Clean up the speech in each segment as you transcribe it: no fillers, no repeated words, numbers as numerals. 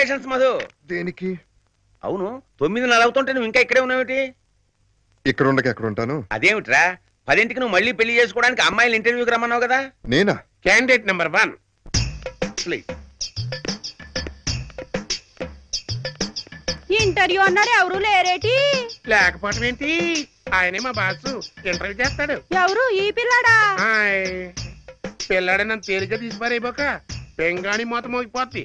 Congratulations Madhu. దేనికి? అవును 9:30 అవుతుంటే నువ్వు ఇంకా ఇక్కడే ఉన్నావేటి? ఇక్కడ ఉండక ఎక్కడ ఉంటాను? అదేమిట్రా 10ంటికి నువ్వు మళ్ళీ పెళ్లి చేసుకోవడానికి అమ్మాయిలు ఇంటర్వ్యూకి రమ్మన్నావు కదా? నేనా? Candidate number 1 please. ఇంటర్వ్యూ అన్నాడు, ఎవరు లేరేటి? లేకపోవటం ఏంటి, ఆయనే మా బాసు ఇంటర్వ్యూ చేస్తాడు. ఎవరు ఈ పిల్లాడా? పిల్లాడే నన్ను తేలిగ్గా తీసిపారైపోక పెంగాణి మూత మోగిపోద్ది.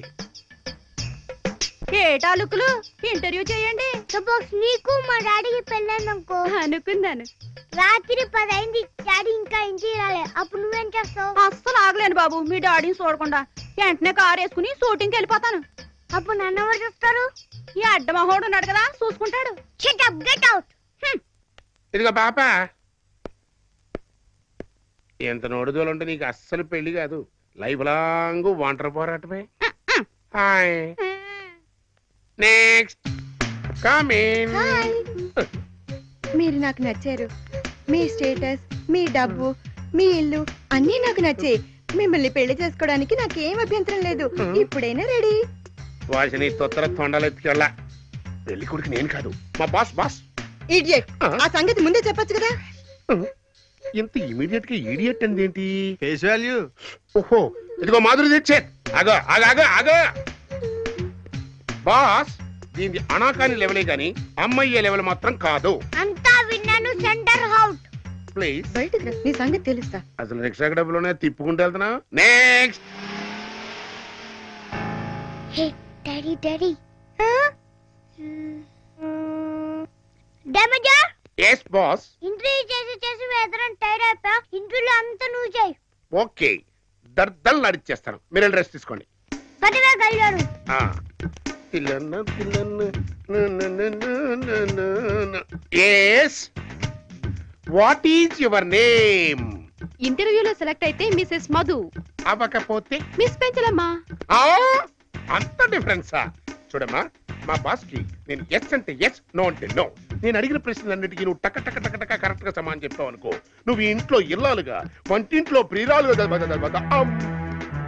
ఏటాలుకులు ఇంటర్వ్యూ చేయండి. సపోజ్ నీకు మా డాడీకి పెళ్ళైందనుకో అనుకున్నాను. రాత్రి 10 అయింది, డాడీ ఇంకా ఇంటికి రాలే, అప్పుడు నువ్వేం చేస్తావు? అస్సలు ఆగలేను బాబు, మీ డాడీని చూడకుండా వెంటనే కారు వేసుకుని షూటింగ్కి వెళ్ళిపోతాను. అప్పుడు నన్ను ఎవరు చూస్తారు? ఈ అడ్డమహోడు ఉన్నాడు కదా, చూసుకుంటాడు. Shut up, get out. ఇదిగో పాప, ఎంత నోడుదోలుంటే నీకు అస్సలు పెళ్లి కాదు, లైఫ్ లాంగ్ ఒంటరి పోరాటమే. Hi next come in. మీరు నాకు నచ్చారు. మీ స్టేటస్, మీ డబ్బు, మీ ఇల్లు అన్నీ నాకు నచ్చాయి. మిమ్మల్ని పెళ్లి చేసుకోవడానికి నాకేం అభ్యంతరం లేదు. ఇప్పుడైనా రెడీ. వాసిని తొత్తర తొండలు ఎత్తుకెళ్ళా. పెళ్లి కొడుకు నేను కాదు, మా బాస్. బాస్ ఇడియట్, ఆ సంగతి ముందే చెప్పొచ్చు కదా. ఇంత ఇమీడియట్ గా ఇడియట్ అంది ఏంటి? Face value. ఓహో, ఇదిగో మాధురి తెచ్చే. ఆగో ఆగో ఆగో ఆగో. బాస్, దీని అనాకాని లెవెలే గాని అమ్మయ్యే లెవెల్ మాత్రం కాదు. అంతా విన్నాను, సెంటర్ అవుట్. ప్లీజ్ బయటకు రా, నీ సంగతి తెలుస్తా. అసలు రిక్షా డబ్బులోనే తిప్పుకుంటూ వెళ్తున్నా. నెక్స్ట్. హే డాడీ డాడీ, డ్యామేజా? Yes boss. ఇంటర్వ్యూ చేసి వేదరం టైర్ అయిపోయా. ఇంటర్వ్యూలో అంతా నువ్వు చేయి. ఓకే, దర్దలు నడిచేస్తాను, మీరు వెళ్ళి రెస్ట్ తీసుకోండి. పదివే గల్లారు. Yes, what is your name? ఇంటర్వ్యూలో సెలెక్ట్ అయితే మిసెస్ మధు, అవ్వకపోతే మిస్ పెంచలమ్మా. అంత డిఫరెన్సా? చూడమ్మా, మా బాస్ కి నేను ఎస్ అంటే ఎస్, నో అంటే నో. నేను అడిగిన ప్రశ్నలన్నిటికీ నువ్వు టక టక టక టక కరెక్ట్ గా సమాధానం చెప్తావు అనుకో, నువ్వు ఇంట్లో ఇల్లాలుగా వంటింట్లో ప్రియురాలుగా.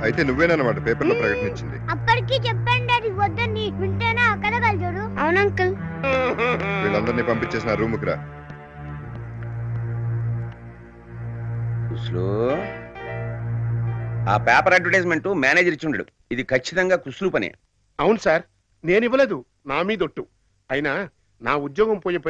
అయితే నువ్వేనన్నమాట పేపర్లో ప్రకటించింది. అప్పటికి చెప్పాను డాడీ వద్దని, వింటేనే అక్కడ కలిచాడు. అవును అంకుల్. వీళ్ళందరినీ పంపించేసిన రూమ్కి రా. ఆ పేపర్ అడ్వర్టైజ్మెంట్ మేనేజర్ ఇచ్చి ఉండడు. ఇది ఖచ్చితంగా కుస్లు పనే. అవును సార్, నేను ఇవ్వలేదు, నా మీద ఒట్టు. అయినా నా ఉద్యోగం పోయే